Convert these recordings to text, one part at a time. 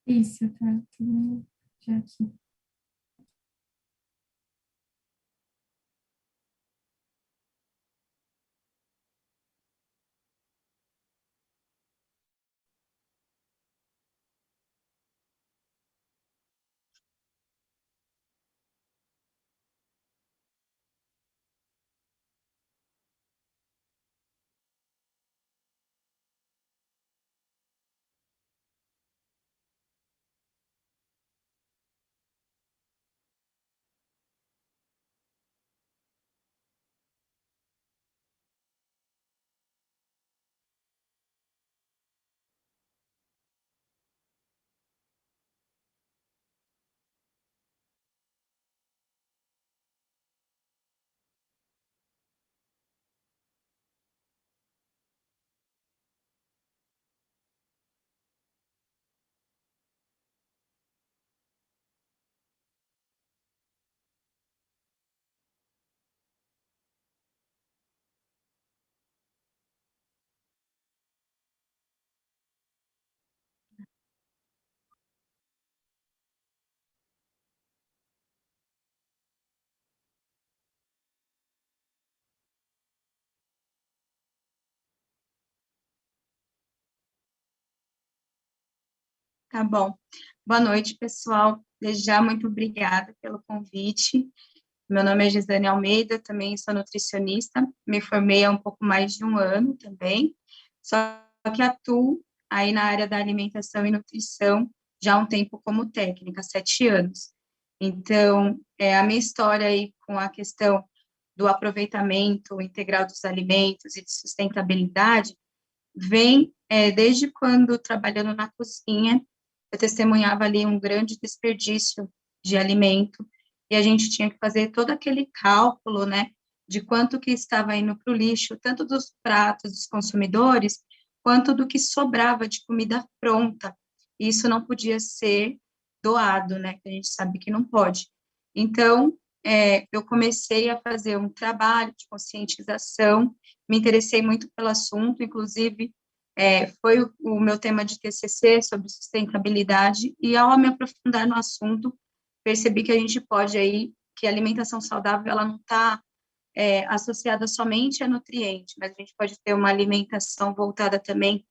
Isso, tá tudo já aqui. Tá bom. Boa noite, pessoal. Desde já, muito obrigada pelo convite. Meu nome é Gisane Almeida, também sou nutricionista. Me formei há um pouco mais de um ano também, só que atuo aí na área da alimentação e nutrição já há um tempo como técnica, 7 anos. Então, a minha história aí com a questão do aproveitamento integral dos alimentos e de sustentabilidade vem desde quando, trabalhando na cozinha, eu testemunhava ali um grande desperdício de alimento, e a gente tinha que fazer todo aquele cálculo, né, de quanto que estava indo para o lixo, tanto dos pratos dos consumidores, quanto do que sobrava de comida pronta. E isso não podia ser doado, né, que a gente sabe que não pode. Então, eu comecei a fazer um trabalho de conscientização, me interessei muito pelo assunto, inclusive foi o meu tema de TCC sobre sustentabilidade, e ao me aprofundar no assunto, percebi que a gente pode aí, que a alimentação saudável, ela não está associada somente a nutrientes, mas a gente pode ter uma alimentação voltada também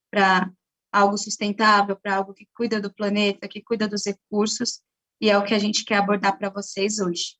para algo sustentável, para algo que cuida do planeta, que cuida dos recursos, e é o que a gente quer abordar para vocês hoje.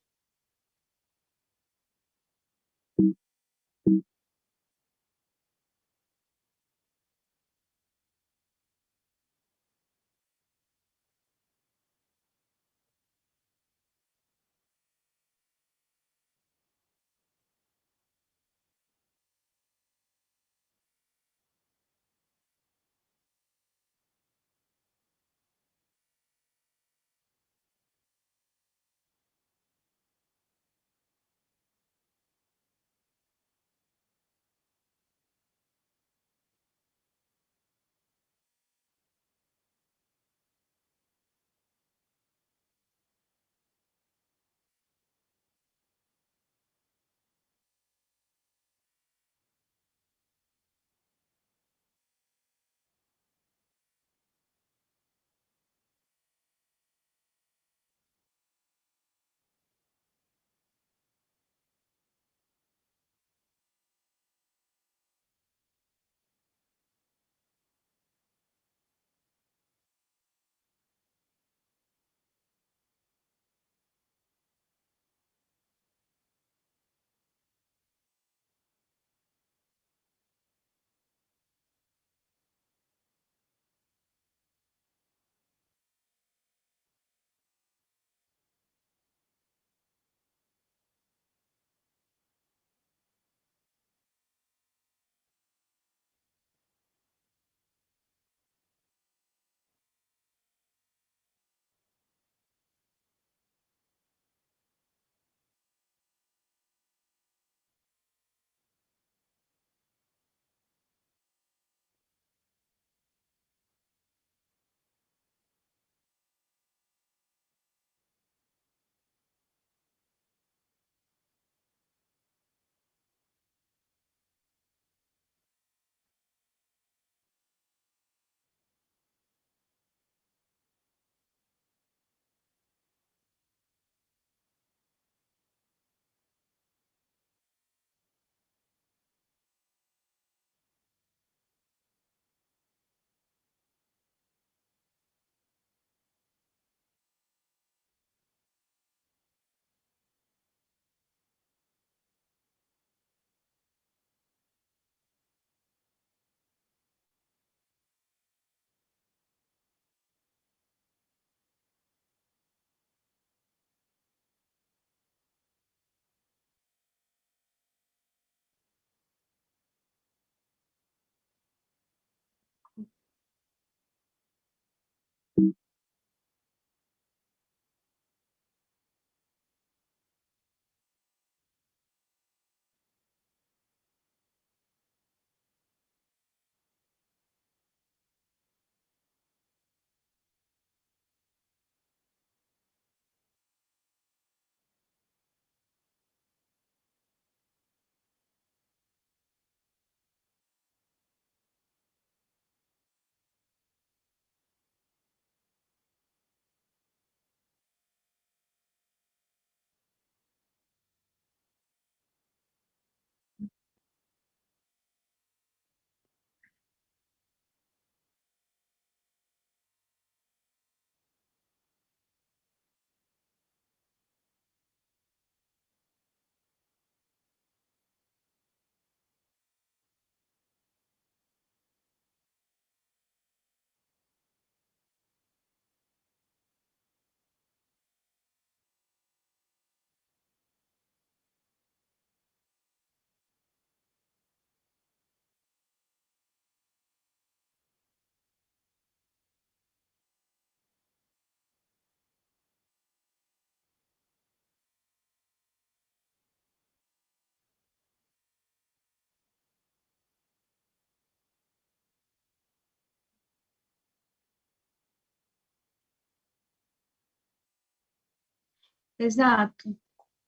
exato.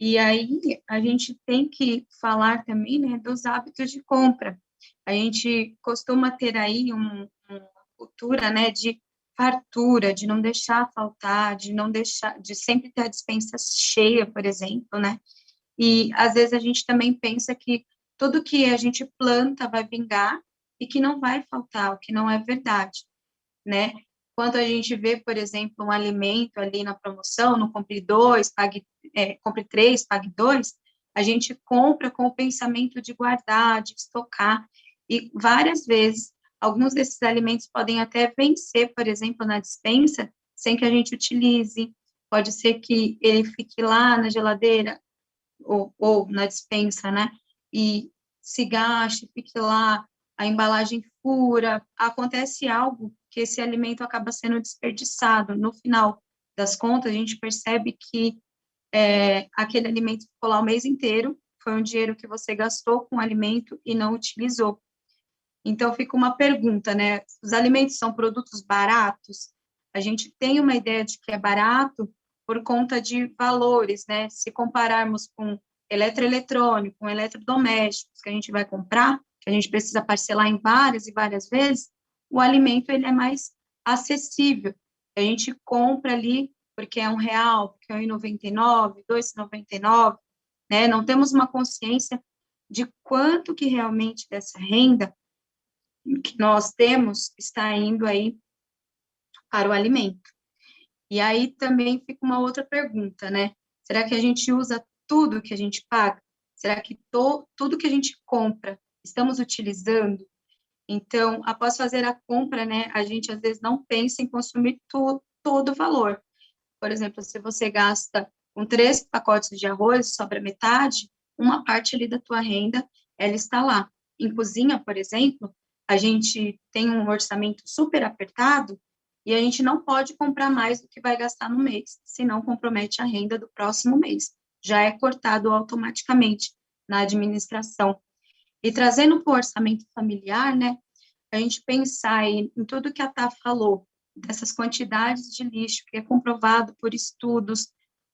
E aí a gente tem que falar também, né, dos hábitos de compra. A gente costuma ter aí uma cultura, né, de fartura, de não deixar faltar, de não deixar, de sempre ter a despensa cheia, por exemplo, né? E às vezes a gente também pensa que tudo que a gente planta vai vingar e que não vai faltar, o que não é verdade, né? Quando a gente vê, por exemplo, um alimento ali na promoção, no compre dois, compre três, pague dois, a gente compra com o pensamento de guardar, de estocar, e várias vezes, alguns desses alimentos podem até vencer, por exemplo, na despensa, sem que a gente utilize, pode ser que ele fique lá na geladeira ou na despensa, né? E se gaste, fique lá, a embalagem fura, acontece algo que esse alimento acaba sendo desperdiçado. No final das contas, a gente percebe que aquele alimento ficou lá o mês inteiro, foi um dinheiro que você gastou com o alimento e não utilizou. Então, fica uma pergunta, né? Os alimentos são produtos baratos? A gente tem uma ideia de que é barato por conta de valores, né? Se compararmos com eletroeletrônico, com eletrodomésticos que a gente vai comprar, que a gente precisa parcelar em várias e várias vezes, o alimento ele é mais acessível. A gente compra ali porque é R$ 1, porque é R$ 1,99, R$ 2,99, né? Não temos uma consciência de quanto que realmente dessa renda que nós temos está indo aí para o alimento. E aí também fica uma outra pergunta, né? Será que a gente usa tudo que a gente paga? Será que tudo que a gente compra estamos utilizando? Então, após fazer a compra, né, a gente às vezes não pensa em consumir todo o valor. Por exemplo, se você gasta com 3 pacotes de arroz, sobra metade, uma parte ali da tua renda, ela está lá. Em cozinha, por exemplo, a gente tem um orçamento super apertado e a gente não pode comprar mais do que vai gastar no mês, senão compromete a renda do próximo mês. Já é cortado automaticamente na administração. E trazendo para o orçamento familiar, né, a gente pensar em tudo que a Tá falou, dessas quantidades de lixo, que é comprovado por estudos,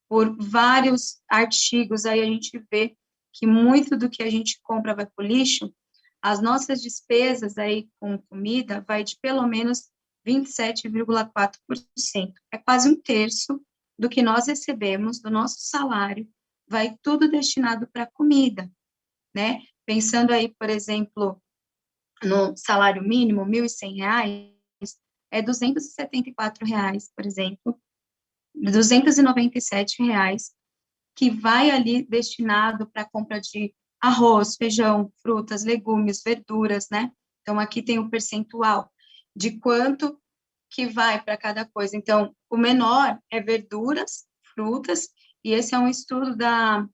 por vários artigos, aí a gente vê que muito do que a gente compra vai para o lixo, as nossas despesas aí com comida vai de pelo menos 27,4%. É quase um terço do que nós recebemos do nosso salário, vai tudo destinado para comida, né? Pensando aí, por exemplo, no salário mínimo, R$ 1.100, é R$ 274, por exemplo, R$ 297, que vai ali destinado para a compra de arroz, feijão, frutas, legumes, verduras, né? Então, aqui tem um percentual de quanto que vai para cada coisa. Então, o menor é verduras, frutas, e esse é um estudo da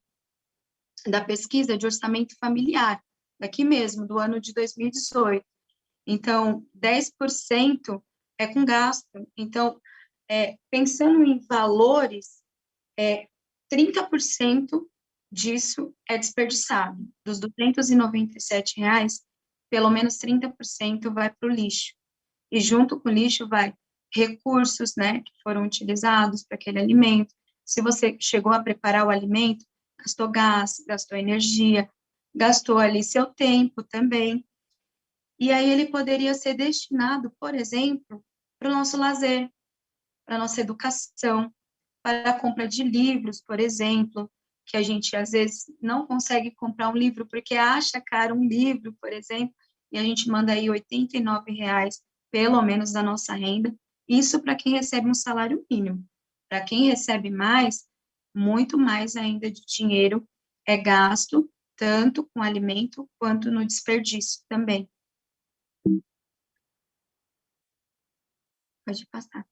pesquisa de orçamento familiar, daqui mesmo, do ano de 2018. Então, 10% é com gasto. Então, pensando em valores, 30% disso é desperdiçado. Dos R$ 297, pelo menos 30% vai para o lixo. E junto com o lixo vai recursos, né, que foram utilizados para aquele alimento. Se você chegou a preparar o alimento, gastou gás, gastou energia, gastou ali seu tempo também. E aí ele poderia ser destinado, por exemplo, para o nosso lazer, para a nossa educação, para a compra de livros, por exemplo, que a gente às vezes não consegue comprar um livro porque acha caro um livro, por exemplo, e a gente manda aí R$ 89, pelo menos da nossa renda, isso para quem recebe um salário mínimo. Para quem recebe mais, muito mais ainda de dinheiro é gasto, tanto com alimento quanto no desperdício também. Pode passar.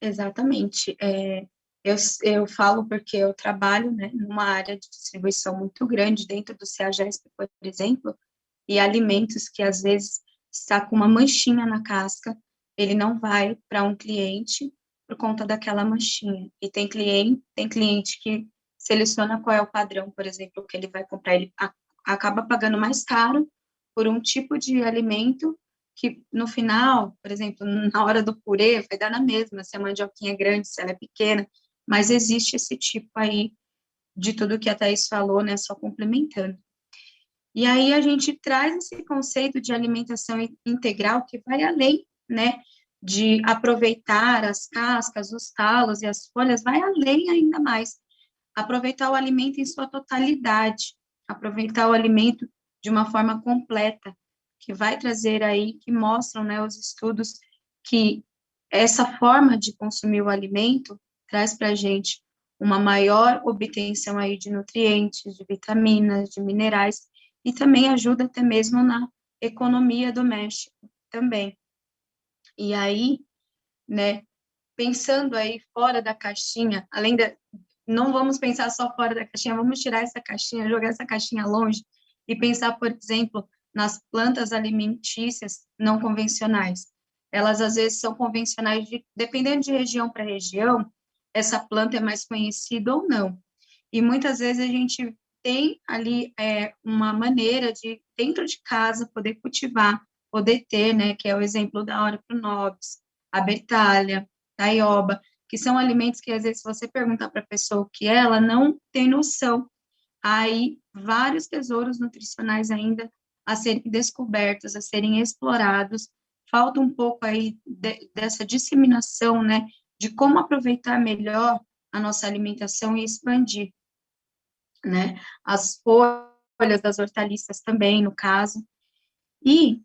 Exatamente. Eu falo porque eu trabalho, né, numa área de distribuição muito grande dentro do CEAGESP, por exemplo, e alimentos que às vezes está com uma manchinha na casca, ele não vai para um cliente por conta daquela manchinha. E tem cliente que seleciona qual é o padrão, por exemplo, que ele vai comprar, acaba pagando mais caro por um tipo de alimento que no final, por exemplo, na hora do purê, vai dar na mesma, se a mandioquinha é grande, se ela é pequena, mas existe esse tipo aí de tudo que a Thaís falou, né, só complementando. E aí a gente traz esse conceito de alimentação integral que vai além, né, de aproveitar as cascas, os talos e as folhas, vai além ainda mais. Aproveitar o alimento em sua totalidade, aproveitar o alimento de uma forma completa, que vai trazer aí, que mostram, né, os estudos que essa forma de consumir o alimento traz para a gente uma maior obtenção aí de nutrientes, de vitaminas, de minerais, e também ajuda até mesmo na economia doméstica também. E aí, né, pensando aí fora da caixinha, além da, não vamos pensar só fora da caixinha, vamos tirar essa caixinha, jogar essa caixinha longe e pensar, por exemplo, nas plantas alimentícias não convencionais. Elas às vezes são convencionais, dependendo de região para região, essa planta é mais conhecida ou não. E muitas vezes a gente tem ali uma maneira de, dentro de casa, poder cultivar, poder ter, né, que é o exemplo da hora para o nobis, a bertalha, a ioba, que são alimentos que, às vezes, se você perguntar para a pessoa o que é, ela não tem noção. Há aí vários tesouros nutricionais ainda a serem descobertos, a serem explorados. Falta um pouco aí dessa disseminação, né, de como aproveitar melhor a nossa alimentação e expandir, né, as folhas das hortaliças também, no caso. E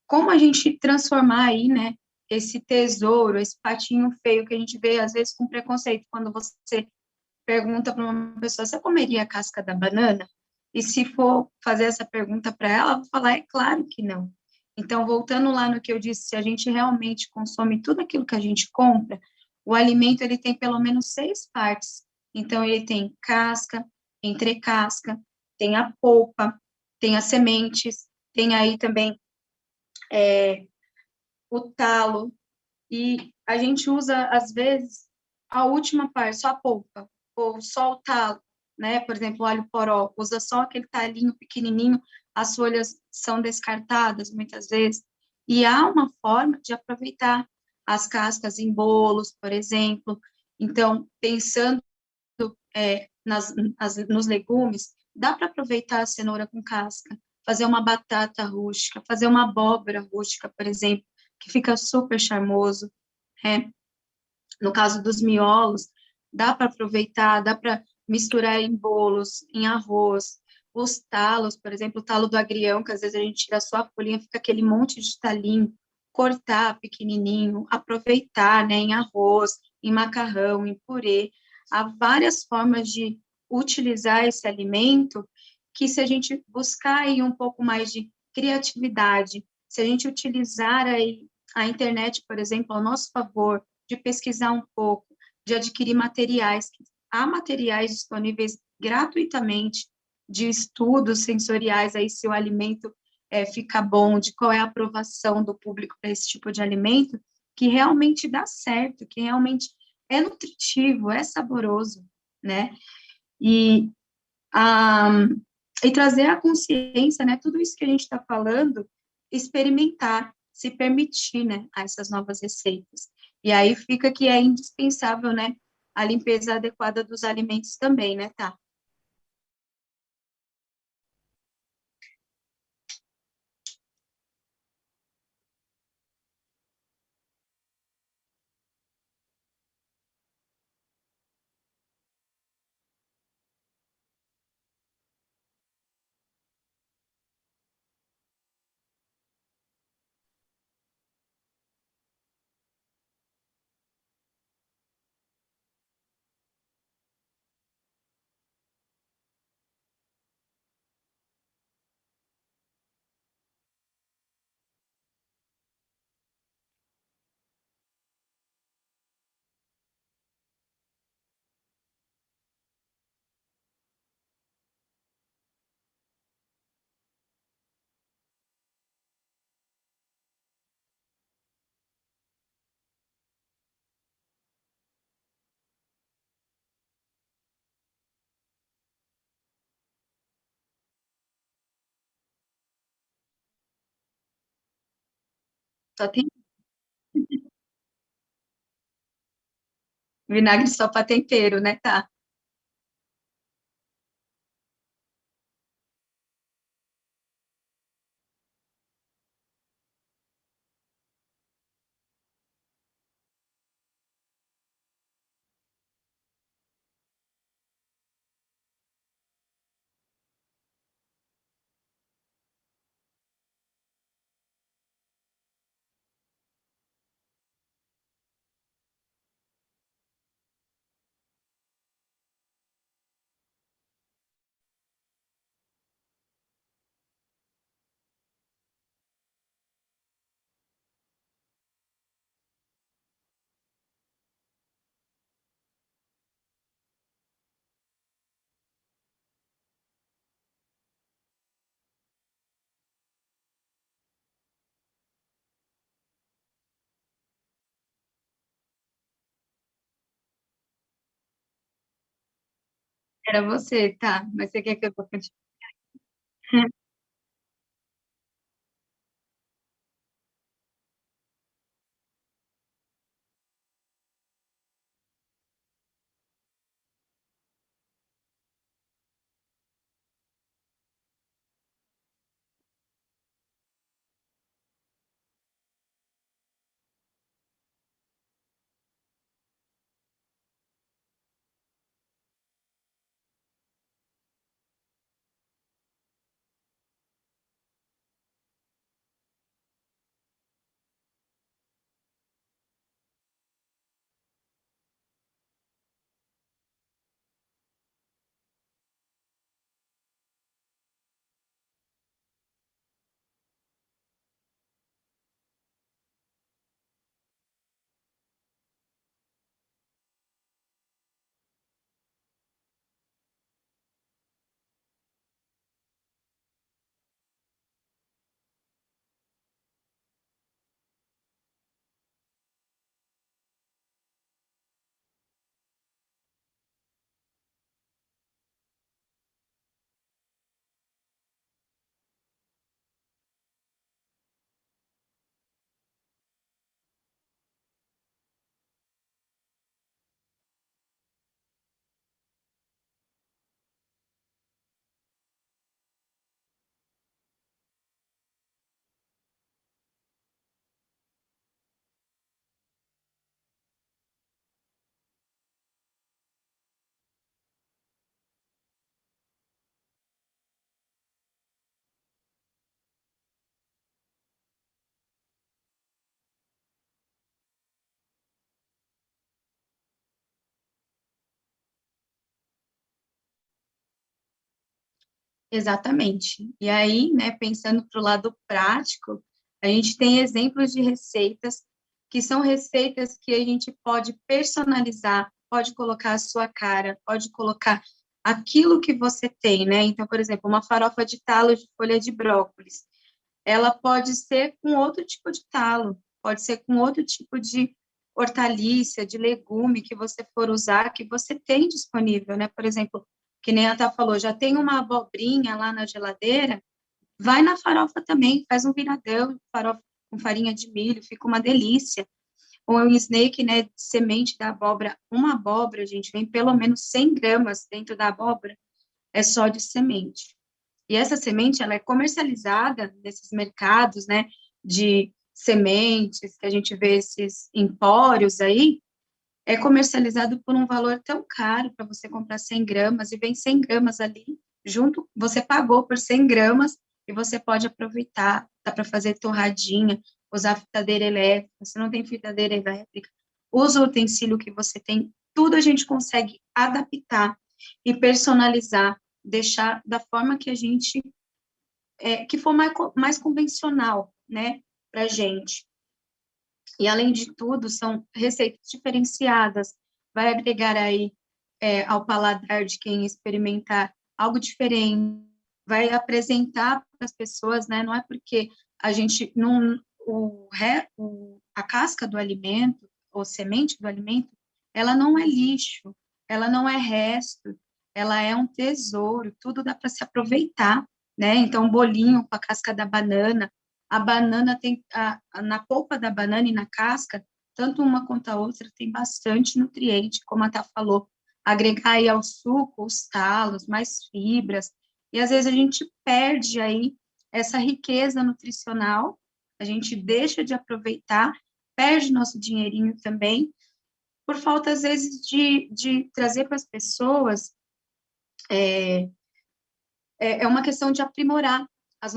como a gente transformar aí, né, esse tesouro, esse patinho feio que a gente vê às vezes com preconceito, quando você pergunta para uma pessoa, você comeria a casca da banana? E se for fazer essa pergunta para ela, ela vai falar, é claro que não. Então, voltando lá no que eu disse, se a gente realmente consome tudo aquilo que a gente compra, o alimento ele tem pelo menos 6 partes. Então, ele tem casca, entrecasca, tem a polpa, tem as sementes, tem aí também o talo, e a gente usa, às vezes, a última parte, só a polpa, ou só o talo, né? Por exemplo, o alho poró, usa só aquele talinho pequenininho, as folhas são descartadas muitas vezes, e há uma forma de aproveitar as cascas em bolos, por exemplo. Então, pensando nos legumes, dá para aproveitar a cenoura com casca, fazer uma batata rústica, fazer uma abóbora rústica, por exemplo, que fica super charmoso. É, no caso dos miolos, dá para aproveitar, dá para misturar em bolos, em arroz. Os talos, por exemplo, o talo do agrião, que às vezes a gente tira só a folhinha, fica aquele monte de talinho, cortar pequenininho, aproveitar, né, em arroz, em macarrão, em purê. Há várias formas de utilizar esse alimento que, se a gente buscar aí um pouco mais de criatividade, se a gente utilizar aí a internet, por exemplo, ao nosso favor, de pesquisar um pouco, de adquirir materiais. Há materiais disponíveis gratuitamente de estudos sensoriais aí se o alimento fica bom, de qual é a aprovação do público para esse tipo de alimento, que realmente dá certo, que realmente é nutritivo, é saboroso, né? E, a, e trazer a consciência, né? Tudo isso que a gente está falando, experimentar, se permitir, né? A essas novas receitas. E aí fica que é indispensável, né? A limpeza adequada dos alimentos também, né, tá? Só tem vinagre só para tempero, né? Tá. Era você, tá. Mas você quer que eu continue? Exatamente. E aí, né, pensando para o lado prático, a gente tem exemplos de receitas que são receitas que a gente pode personalizar, pode colocar a sua cara, pode colocar aquilo que você tem, né? Então, por exemplo, uma farofa de talo de folha de brócolis, ela pode ser com outro tipo de talo, pode ser com outro tipo de hortaliça, de legume que você for usar, que você tem disponível, né? Por exemplo, que nem a Tá falou, já tem uma abobrinha lá na geladeira, vai na farofa também, faz um viradão, farofa com farinha de milho, fica uma delícia. Ou um snake, né, de semente da abóbora, uma abóbora, gente, vem pelo menos 100 gramas dentro da abóbora, é só de semente. E essa semente, ela é comercializada nesses mercados, né, de sementes, que a gente vê esses empórios aí, é comercializado por um valor tão caro para você comprar 100 gramas, e vem 100 gramas ali, junto, você pagou por 100 gramas, e você pode aproveitar, dá para fazer torradinha, usar fritadeira elétrica, se não tem fritadeira elétrica, usa o utensílio que você tem, tudo a gente consegue adaptar e personalizar, deixar da forma que a gente, que for mais convencional, né, para gente. E, além de tudo, são receitas diferenciadas, vai agregar aí ao paladar de quem experimentar algo diferente, vai apresentar para as pessoas, né? Não é porque a gente não a casca do alimento ou semente do alimento, ela não é lixo, ela não é resto, ela é um tesouro, tudo dá para se aproveitar, né? Então, um bolinho com a casca da banana, A banana tem, na polpa da banana e na casca, tanto uma quanto a outra tem bastante nutriente, como a Tá falou, agregar aí ao suco os talos, mais fibras, e às vezes a gente perde aí essa riqueza nutricional, a gente deixa de aproveitar, perde nosso dinheirinho também, por falta, às vezes, de trazer para as pessoas, é uma questão de aprimorar as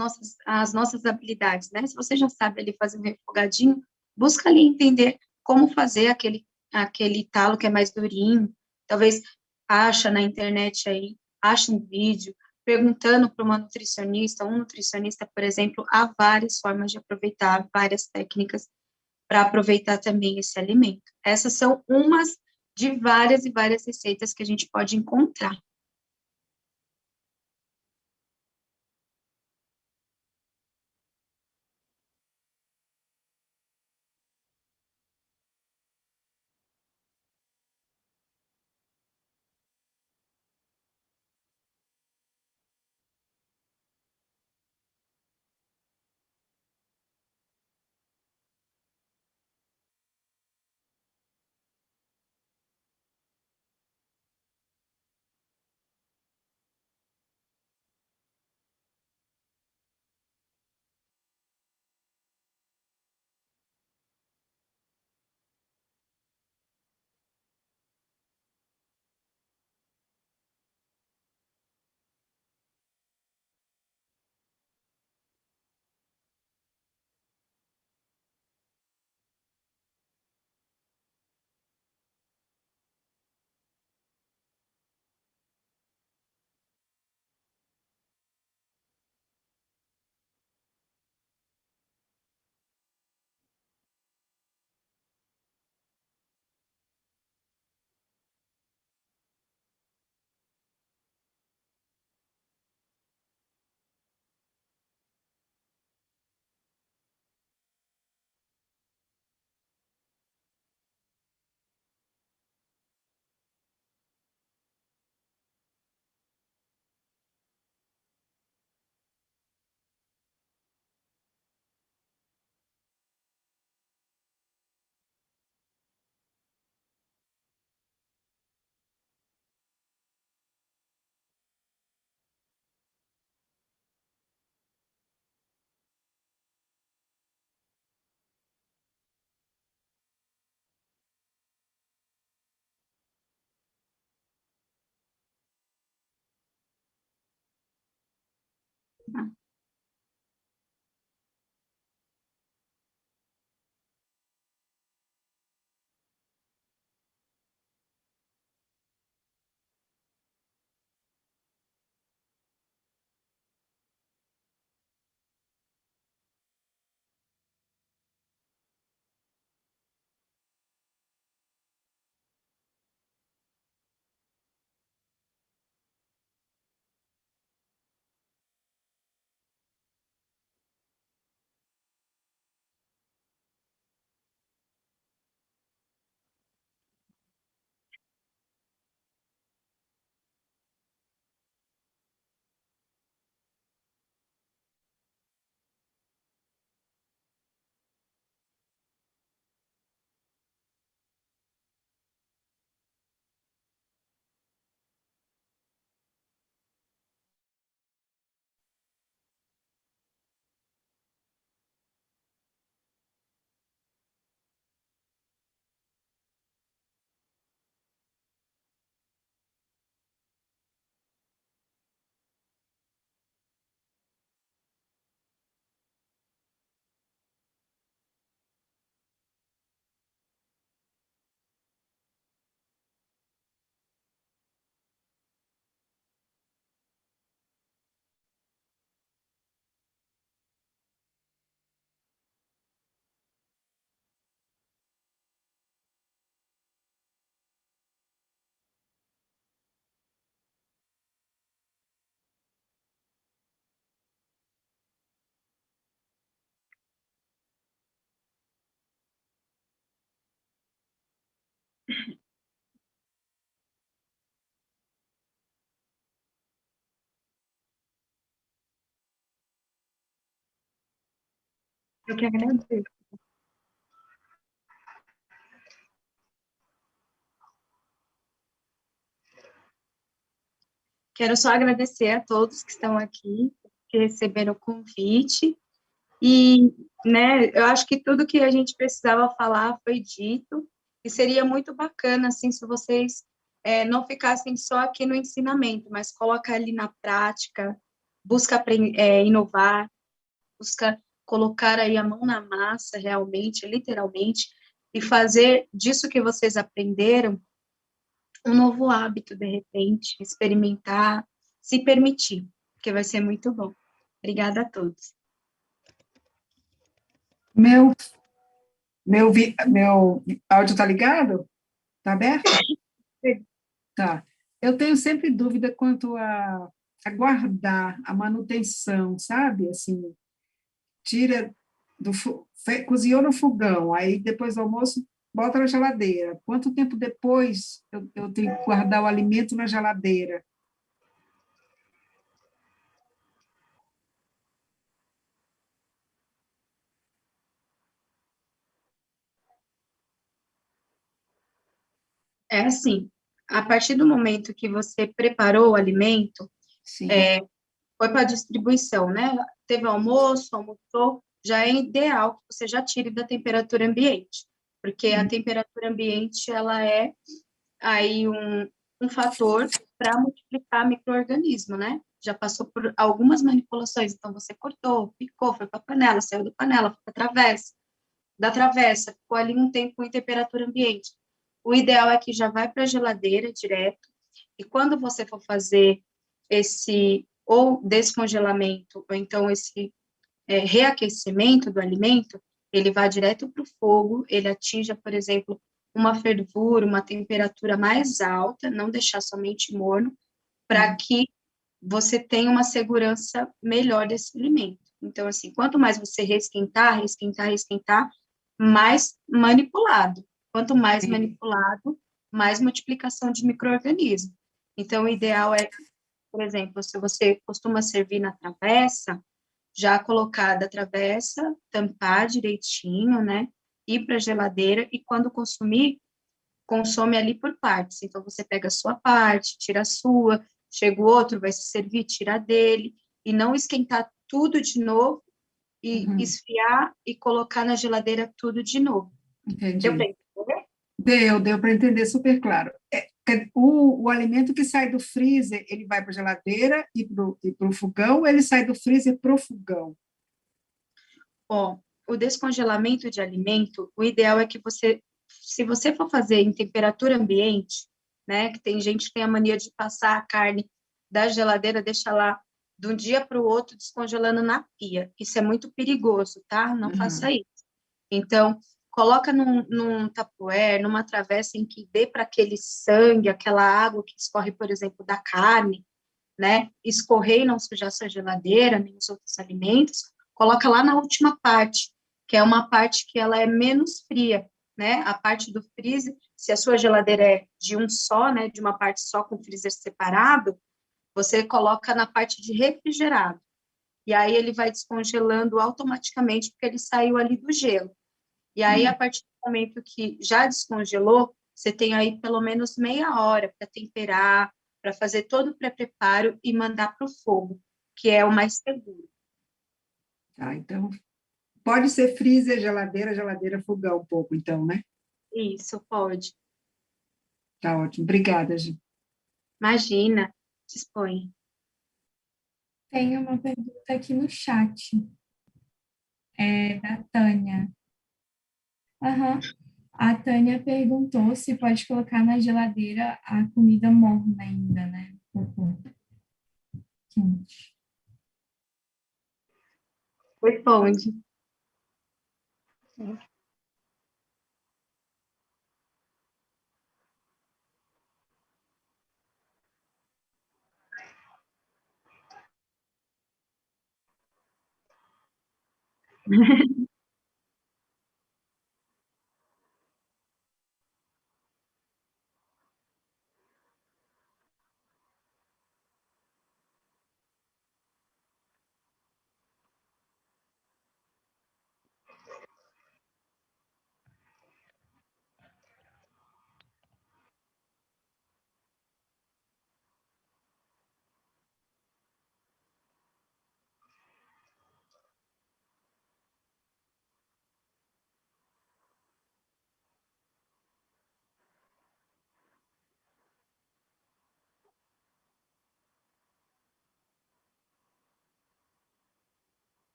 nossas habilidades, né? Se você já sabe ali fazer um refogadinho, busca ali entender como fazer aquele talo que é mais durinho, talvez acha na internet aí, acha um vídeo, perguntando para uma nutricionista, um nutricionista, por exemplo, há várias formas de aproveitar, várias técnicas para aproveitar também esse alimento. Essas são umas de várias e várias receitas que a gente pode encontrar. Eu que agradeço. Quero só agradecer a todos que estão aqui, que receberam o convite. E, né, eu acho que tudo que a gente precisava falar foi dito, e seria muito bacana, assim, se vocês não ficassem só aqui no ensinamento, mas colocar ali na prática, busca inovar, busca colocar aí a mão na massa, realmente, literalmente, e fazer disso que vocês aprenderam um novo hábito, de repente, experimentar, se permitir, porque vai ser muito bom. Obrigada a todos. Meu, meu áudio está ligado? Está aberto? Tá. Eu tenho sempre dúvida quanto a guardar, a manutenção, sabe? Assim, tira cozinhou no fogão, aí depois do almoço bota na geladeira. Quanto tempo depois eu tenho que guardar o alimento na geladeira? É assim, a partir do momento que você preparou o alimento, Sim. foi para distribuição, né? Teve almoço, almoçou, já é ideal que você já tire da temperatura ambiente, porque a temperatura ambiente, ela é aí um fator para multiplicar micro-organismo, né? Já passou por algumas manipulações, então você cortou, picou, foi para a panela, saiu da panela, foi para a travessa, da travessa, ficou ali um tempo em temperatura ambiente. O ideal é que já vai para a geladeira direto, e quando você for fazer esse ou descongelamento, ou então esse reaquecimento do alimento, ele vai direto para o fogo, ele atinja, por exemplo, uma fervura, uma temperatura mais alta, não deixar somente morno, para que você tenha uma segurança melhor desse alimento. Então, assim, quanto mais você reesquentar, reesquentar, reesquentar, mais manipulado. Quanto mais manipulado, mais multiplicação de micro-organismos. Então, o ideal é, por exemplo, se você costuma servir na travessa, já colocar da travessa, tampar direitinho, né? Ir para a geladeira e quando consumir, consome ali por partes. Então, você pega a sua parte, tira a sua, chega o outro, vai se servir, tira dele, e não esquentar tudo de novo e esfriar e colocar na geladeira tudo de novo. Deu para Entendi. entender? Deu para entender super claro. O alimento que sai do freezer, ele vai para a geladeira e para o fogão, ou ele sai do freezer para o fogão? Ó, o descongelamento de alimento, o ideal é que você, se você for fazer em temperatura ambiente, né, que tem gente que tem a mania de passar a carne da geladeira, deixa lá de um dia para o outro descongelando na pia. Isso é muito perigoso, tá? Não faça isso. Então, coloca num tupperware, numa travessa em que dê para aquele sangue, aquela água que escorre, por exemplo, da carne, né, escorrer e não sujar sua geladeira, nem os outros alimentos, coloca lá na última parte, que é uma parte que ela é menos fria, né, a parte do freezer, se a sua geladeira é de um só, né, de uma parte só com freezer separado, você coloca na parte de refrigerado, e aí ele vai descongelando automaticamente, porque ele saiu ali do gelo. E aí, a partir do momento que já descongelou, você tem aí pelo menos meia hora para temperar, para fazer todo o pré-preparo e mandar para o fogo, que é o mais seguro. Tá, então, pode ser freezer, geladeira, geladeira, fogão um pouco, então, né? Isso, pode. Tá ótimo. Obrigada, Gi. Imagina, dispõe. Tem uma pergunta aqui no chat, da Tânia. Aham. A Tânia perguntou se pode colocar na geladeira a comida morna ainda, né? Um pouco quente. Responde.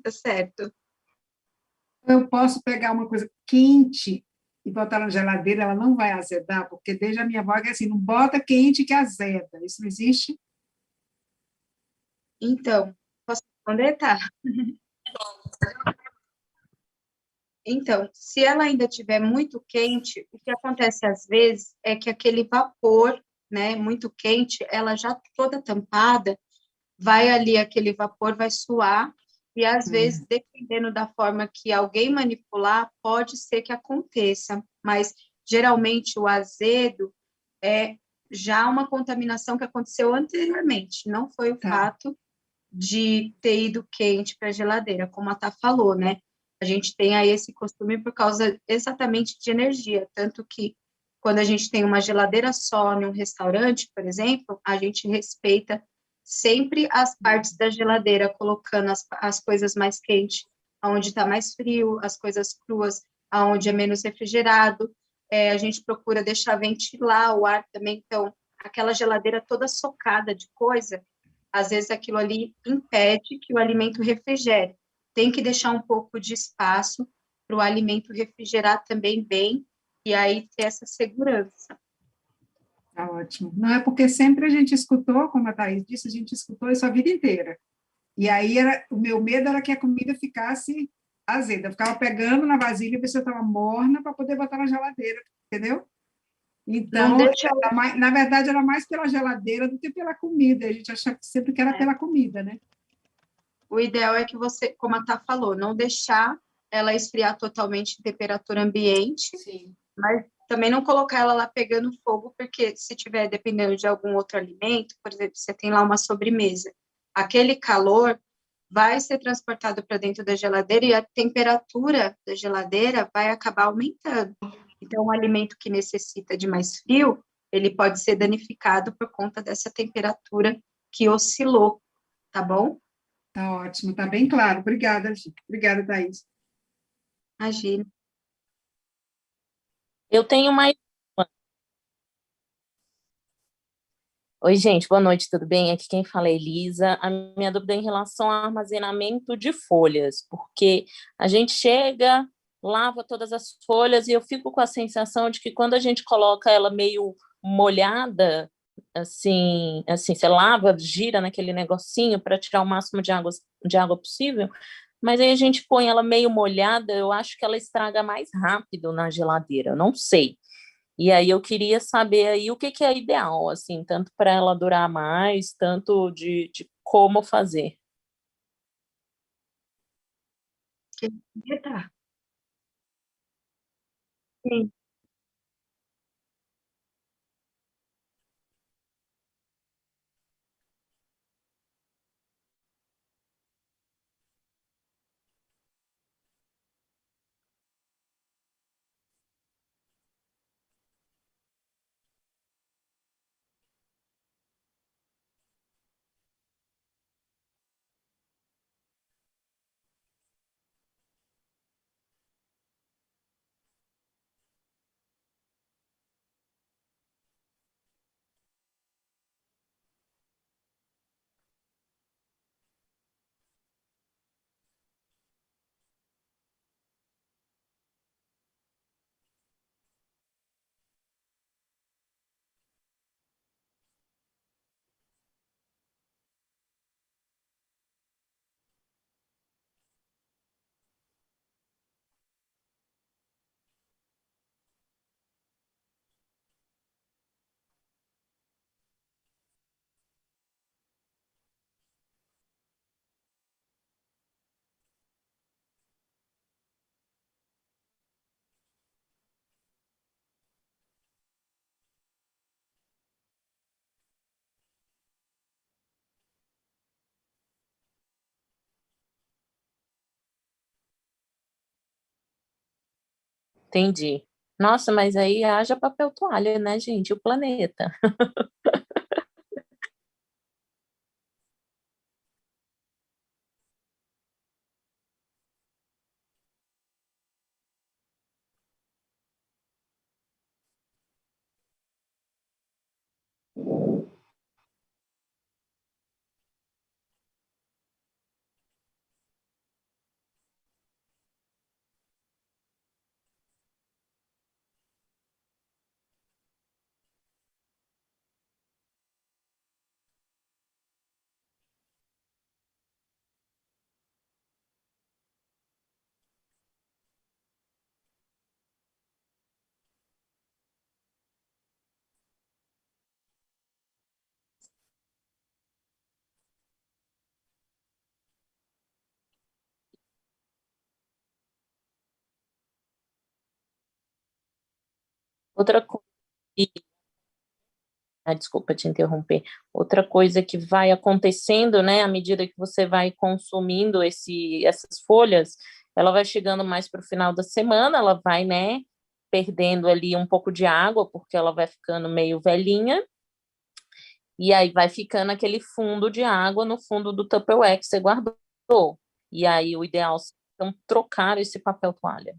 Tá certo. Eu posso pegar uma coisa quente e botar na geladeira, ela não vai azedar, porque desde a minha avó que é assim, não bota quente que azeda. Isso não existe? Então, posso responder? Tá. Então, se ela ainda estiver muito quente, o que acontece às vezes é que aquele vapor, né, muito quente, ela já toda tampada, vai ali, aquele vapor vai suar, e às vezes, Hum, dependendo da forma que alguém manipular, pode ser que aconteça, mas geralmente o azedo é já uma contaminação que aconteceu anteriormente, não foi o tá. fato de ter ido quente para a geladeira, como a Tá falou, né? A gente tem aí esse costume por causa exatamente de energia, tanto que quando a gente tem uma geladeira só em um restaurante, por exemplo, a gente respeita sempre as partes da geladeira, colocando as coisas mais quentes, aonde está mais frio, as coisas cruas, aonde é menos refrigerado. A gente procura deixar ventilar o ar também, então, aquela geladeira toda socada de coisa, às vezes aquilo ali impede que o alimento refrigere. Tem que deixar um pouco de espaço para o alimento refrigerar também bem e aí ter essa segurança. Tá ótimo. Não é porque sempre a gente escutou, como a Thaís disse, a gente escutou isso a vida inteira. E aí o meu medo era que a comida ficasse azeda. Eu ficava pegando na vasilha, ver se eu estava morna para poder botar na geladeira, entendeu? Não Então, deixa. na verdade, era mais pela geladeira do que pela comida. A gente achava sempre que era É, pela comida, né? o ideal é que você, como a Tá falou, não deixar ela esfriar totalmente em temperatura ambiente, Sim. mas também não colocar ela lá pegando fogo, porque se tiver dependendo de algum outro alimento, por exemplo, você tem lá uma sobremesa, aquele calor vai ser transportado para dentro da geladeira e a temperatura da geladeira vai acabar aumentando. Então, um alimento que necessita de mais frio, ele pode ser danificado por conta dessa temperatura que oscilou, tá bom? Tá ótimo, tá bem claro. Obrigada, Gi. Obrigada, Thaís. Imagina. Eu tenho mais. Oi, gente, boa noite, tudo bem? Aqui quem fala é Elisa. A minha dúvida é em relação ao armazenamento de folhas, porque a gente chega, lava todas as folhas e eu fico com a sensação de que quando a gente coloca ela meio molhada, assim, você lava, gira naquele negocinho para tirar o máximo de água possível, mas aí a gente põe ela meio molhada, eu acho que ela estraga mais rápido na geladeira, eu não sei. E aí eu queria saber aí o que que é ideal, assim, tanto para ela durar mais, tanto de como fazer. Tá. Sim. Entendi. Nossa, mas aí haja papel toalha, né, gente? O planeta. Outra coisa, desculpa te interromper. Outra coisa que vai acontecendo, né, à medida que você vai consumindo essas folhas, ela vai chegando mais para o final da semana, ela vai, né, perdendo ali um pouco de água, porque ela vai ficando meio velhinha, e aí vai ficando aquele fundo de água no fundo do Tupperware que você guardou. E aí o ideal é então, trocar esse papel toalha.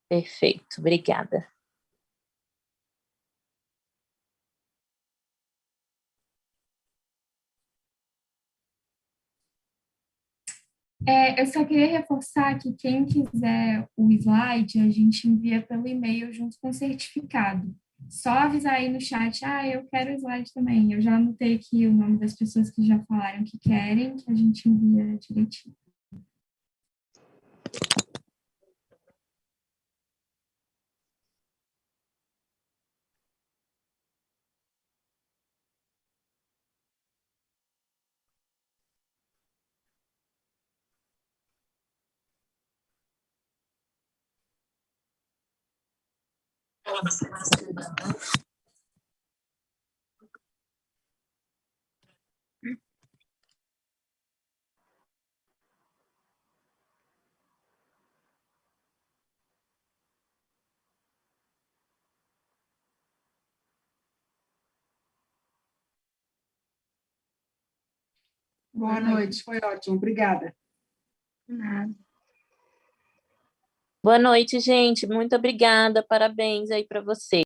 Perfeito, obrigada. Eu só queria reforçar que quem quiser o slide, a gente envia pelo e-mail junto com o certificado. Só avisar aí no chat, eu quero o slide também. Eu já anotei aqui o nome das pessoas que já falaram que querem, que a gente envia direitinho. Boa noite, foi ótimo, obrigada. Nada. Boa noite, gente. Muito obrigada. Parabéns aí para você.